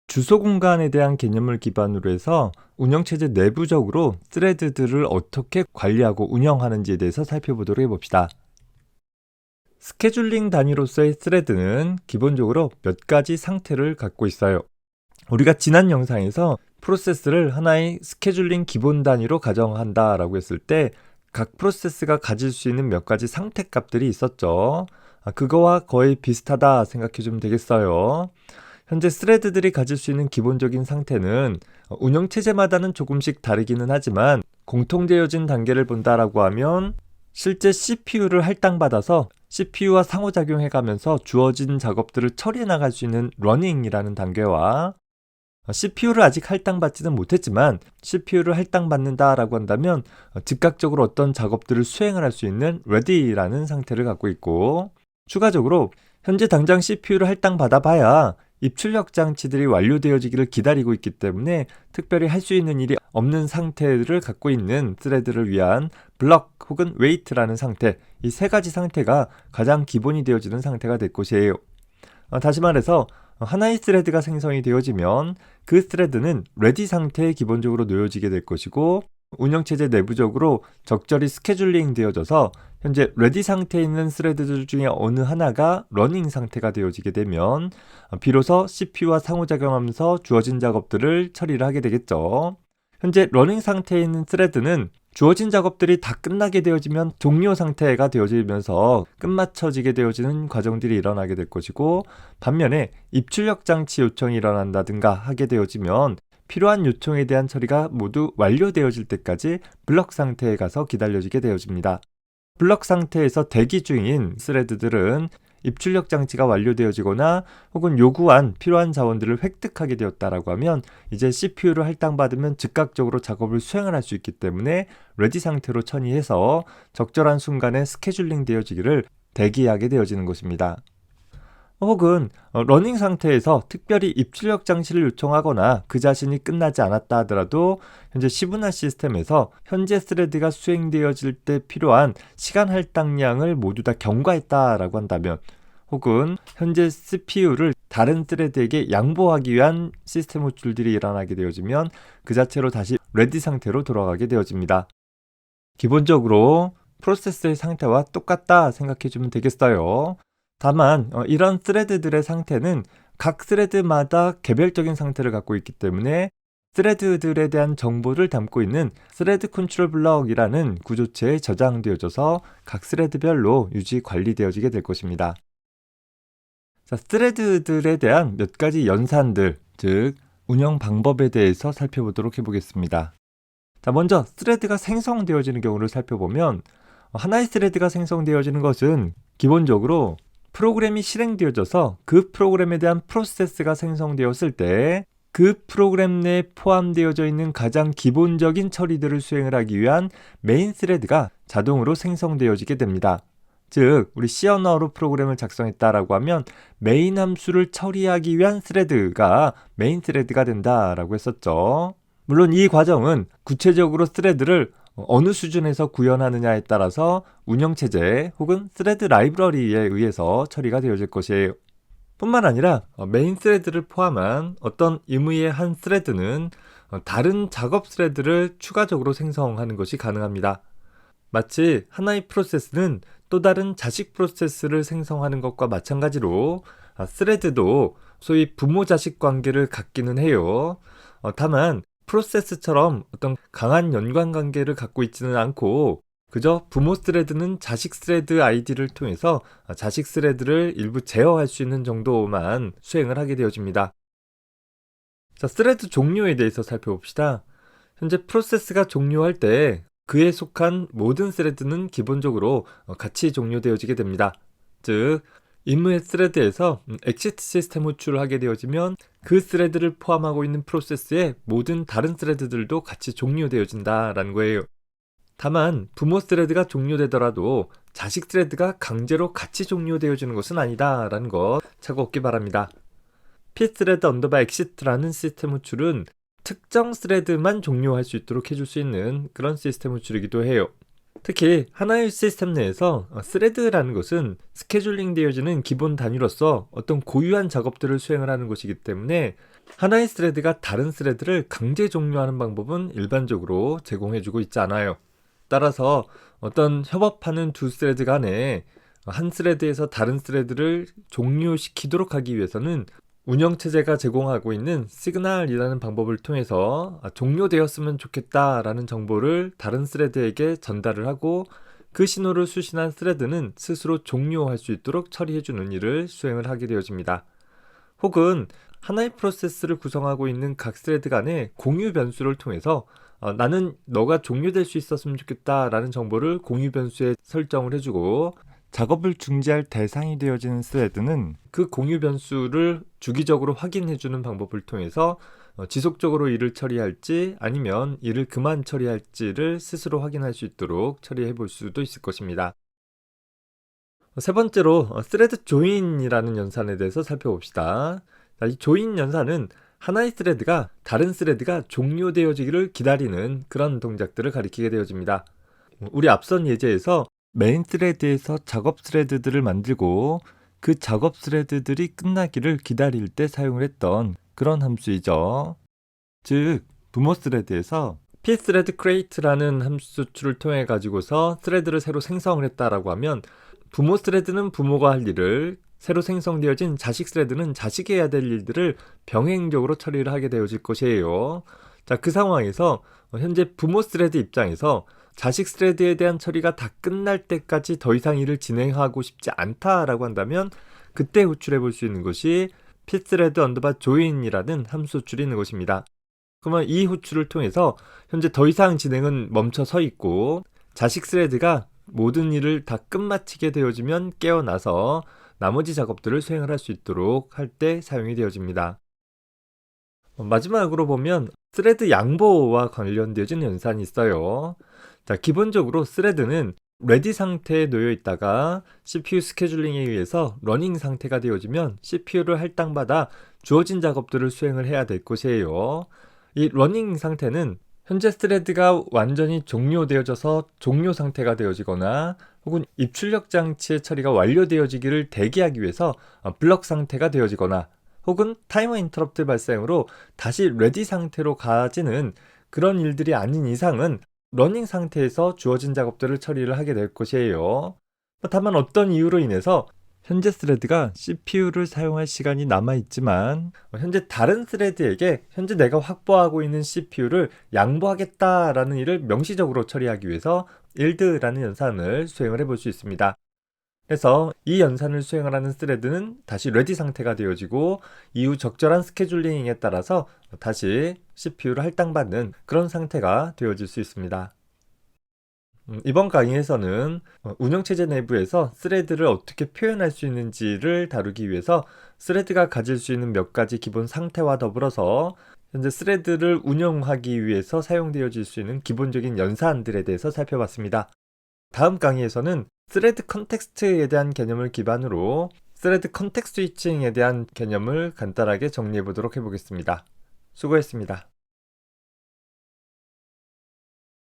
주소 공간에 대한 개념을 기반으로 해서 운영체제 내부적으로 스레드들을 어떻게 관리하고 운영하는지에 대해서 살펴보도록 해봅시다. 스케줄링 단위로서의 스레드는 기본적으로 몇 가지 상태를 갖고 있어요. 우리가 지난 영상에서 프로세스를 하나의 스케줄링 기본 단위로 가정한다 라고 했을 때 각 프로세스가 가질 수 있는 몇 가지 상태 값들이 있었죠. 그거와 거의 비슷하다 생각해주면 되겠어요. 현재 스레드들이 가질 수 있는 기본적인 상태는 운영체제마다는 조금씩 다르기는 하지만 공통되어진 단계를 본다라고 하면 실제 CPU를 할당받아서 CPU와 상호작용해가면서 주어진 작업들을 처리해 나갈 수 있는 러닝이라는 단계와 CPU를 아직 할당받지는 못했지만 CPU를 할당받는다라고 한다면 즉각적으로 어떤 작업들을 수행을 할 수 있는 ready라는 상태를 갖고 있고, 추가적으로 현재 당장 CPU를 할당받아 봐야 입출력 장치들이 완료되어지기를 기다리고 있기 때문에 특별히 할 수 있는 일이 없는 상태를 갖고 있는 스레드를 위한 블럭 혹은 웨이트라는 상태, 이 세 가지 상태가 가장 기본이 되어지는 상태가 될 것이에요. 다시 말해서 하나의 스레드가 생성이 되어지면 그 스레드는 레디 상태에 기본적으로 놓여지게 될 것이고, 운영체제 내부적으로 적절히 스케줄링 되어져서 현재 레디 상태에 있는 스레드들 중에 어느 하나가 러닝 상태가 되어지게 되면 비로소 CPU와 상호작용하면서 주어진 작업들을 처리를 하게 되겠죠. 현재 러닝 상태에 있는 스레드는 주어진 작업들이 다 끝나게 되어지면 종료 상태가 되어지면서 끝마쳐지게 되어지는 과정들이 일어나게 될 것이고, 반면에 입출력 장치 요청이 일어난다든가 하게 되어지면 필요한 요청에 대한 처리가 모두 완료되어질 때까지 블럭 상태에 가서 기다려지게 되어집니다. 블럭 상태에서 대기 중인 스레드들은 입출력 장치가 완료되어지거나 혹은 요구한 필요한 자원들을 획득하게 되었다라고 하면 이제 CPU를 할당받으면 즉각적으로 작업을 수행을 할 수 있기 때문에 레디 상태로 처리해서 적절한 순간에 스케줄링 되어지기를 대기하게 되어지는 것입니다. 혹은 러닝 상태에서 특별히 입출력 장치를 요청하거나 그 자신이 끝나지 않았다 하더라도 현재 시분화 시스템에서 현재 스레드가 수행되어질 때 필요한 시간 할당량을 모두 다 경과했다라고 한다면, 혹은 현재 CPU를 다른 스레드에게 양보하기 위한 시스템 호출들이 일어나게 되어지면 그 자체로 다시 레디 상태로 돌아가게 되어집니다. 기본적으로 프로세스의 상태와 똑같다 생각해주면 되겠어요. 다만 이런 스레드들의 상태는 각 스레드마다 개별적인 상태를 갖고 있기 때문에 스레드들에 대한 정보를 담고 있는 스레드 컨트롤 블럭이라는 구조체에 저장되어져서 각 스레드별로 유지 관리되어지게 될 것입니다. 자, 스레드들에 대한 몇 가지 연산들, 즉 운영 방법에 대해서 살펴보도록 해보겠습니다. 자, 먼저 스레드가 생성되어지는 경우를 살펴보면 하나의 스레드가 생성되어지는 것은 기본적으로 프로그램이 실행되어져서 그 프로그램에 대한 프로세스가 생성되었을 때 그 프로그램 내에 포함되어져 있는 가장 기본적인 처리들을 수행을 하기 위한 메인 스레드가 자동으로 생성되어지게 됩니다. 즉, 우리 C 언어로 프로그램을 작성했다라고 하면 메인 함수를 처리하기 위한 스레드가 메인 스레드가 된다라고 했었죠. 물론 이 과정은 구체적으로 스레드를 어느 수준에서 구현하느냐에 따라서 운영체제 혹은 스레드 라이브러리에 의해서 처리가 되어질 것이에요. 뿐만 아니라 메인 스레드를 포함한 어떤 임의의 한 스레드는 다른 작업 스레드를 추가적으로 생성하는 것이 가능합니다. 마치 하나의 프로세스는 또 다른 자식 프로세스를 생성하는 것과 마찬가지로 스레드도 소위 부모-자식 관계를 갖기는 해요. 다만 프로세스처럼 어떤 강한 연관관계를 갖고 있지는 않고 그저 부모 스레드는 자식 스레드 아이디를 통해서 자식 스레드를 일부 제어할 수 있는 정도만 수행을 하게 되어집니다. 자, 스레드 종료에 대해서 살펴봅시다. 현재 프로세스가 종료할 때 그에 속한 모든 스레드는 기본적으로 같이 종료되어지게 됩니다. 즉, 임무의 스레드에서 엑시트 시스템 호출을 하게 되어지면 그 스레드를 포함하고 있는 프로세스의 모든 다른 스레드들도 같이 종료되어진다라는 거예요. 다만 부모 스레드가 종료되더라도 자식 스레드가 강제로 같이 종료되어지는 것은 아니다라는 것 참고 없기 바랍니다. pthread underbar exit라는 시스템 호출은 특정 스레드만 종료할 수 있도록 해줄 수 있는 그런 시스템 호출이기도 해요. 특히 하나의 시스템 내에서 스레드라는 것은 스케줄링 되어지는 기본 단위로서 어떤 고유한 작업들을 수행을 하는 것이기 때문에 하나의 스레드가 다른 스레드를 강제 종료하는 방법은 일반적으로 제공해주고 있지 않아요. 따라서 어떤 협업하는 두 스레드 간에 한 스레드에서 다른 스레드를 종료시키도록 하기 위해서는 운영체제가 제공하고 있는 시그널이라는 방법을 통해서 종료되었으면 좋겠다라는 정보를 다른 스레드에게 전달을 하고 그 신호를 수신한 스레드는 스스로 종료할 수 있도록 처리해주는 일을 수행을 하게 되어집니다. 혹은 하나의 프로세스를 구성하고 있는 각 스레드 간의 공유 변수를 통해서 나는 너가 종료될 수 있었으면 좋겠다라는 정보를 공유 변수에 설정을 해주고 작업을 중지할 대상이 되어지는 스레드는 그 공유 변수를 주기적으로 확인해주는 방법을 통해서 지속적으로 일을 처리할지 아니면 일을 그만 처리할지를 스스로 확인할 수 있도록 처리해 볼 수도 있을 것입니다. 세 번째로 스레드 조인이라는 연산에 대해서 살펴봅시다. 이 조인 연산은 하나의 스레드가 다른 스레드가 종료되어지기를 기다리는 그런 동작들을 가리키게 되어집니다. 우리 앞선 예제에서 메인 스레드에서 작업 스레드들을 만들고 그 작업 스레드들이 끝나기를 기다릴 때 사용을 했던 그런 함수이죠. 즉 부모 스레드에서 pthread create라는 함수출을 통해 가지고서 스레드를 새로 생성을 했다라고 하면 부모 스레드는 부모가 할 일을, 새로 생성되어진 자식 스레드는 자식이 해야 될 일들을 병행적으로 처리를 하게 되어질 것이에요. 자, 그 상황에서 현재 부모 스레드 입장에서 자식 스레드에 대한 처리가 다 끝날 때까지 더 이상 일을 진행하고 싶지 않다라고 한다면 그때 호출해 볼 수 있는 것이 pthread underbar join이라는 함수 호출이 있는 것입니다. 그러면 이 호출을 통해서 현재 더 이상 진행은 멈춰 서 있고 자식 스레드가 모든 일을 다 끝마치게 되어지면 깨어나서 나머지 작업들을 수행을 할 수 있도록 할 때 사용이 되어집니다. 마지막으로 보면 스레드 양보와 관련되어진 연산이 있어요. 자, 기본적으로 스레드는 레디 상태에 놓여 있다가 CPU 스케줄링에 의해서 러닝 상태가 되어지면 CPU를 할당받아 주어진 작업들을 수행을 해야 될 것이에요. 이 러닝 상태는 현재 스레드가 완전히 종료되어져서 종료 상태가 되어지거나 혹은 입출력 장치의 처리가 완료되어지기를 대기하기 위해서 블럭 상태가 되어지거나 혹은 타이머 인터럽트 발생으로 다시 레디 상태로 가지는 그런 일들이 아닌 이상은 러닝 상태에서 주어진 작업들을 처리를 하게 될 것이에요. 다만 어떤 이유로 인해서 현재 스레드가 CPU를 사용할 시간이 남아있지만 현재 다른 스레드에게 현재 내가 확보하고 있는 CPU를 양보하겠다라는 일을 명시적으로 처리하기 위해서 일드라는 연산을 수행을 해볼 수 있습니다. 그래서 이 연산을 수행을 하는 스레드는 다시 레디 상태가 되어지고 이후 적절한 스케줄링에 따라서 다시 CPU를 할당받는 그런 상태가 되어질 수 있습니다. 이번 강의에서는 운영체제 내부에서 스레드를 어떻게 표현할 수 있는지를 다루기 위해서 스레드가 가질 수 있는 몇 가지 기본 상태와 더불어서 현재 스레드를 운영하기 위해서 사용되어질 수 있는 기본적인 연산들에 대해서 살펴봤습니다. 다음 강의에서는 스레드 컨텍스트에 대한 개념을 기반으로 스레드 컨텍스트 스위칭에 대한 개념을 간단하게 정리해 보도록 해보겠습니다. 수고했습니다.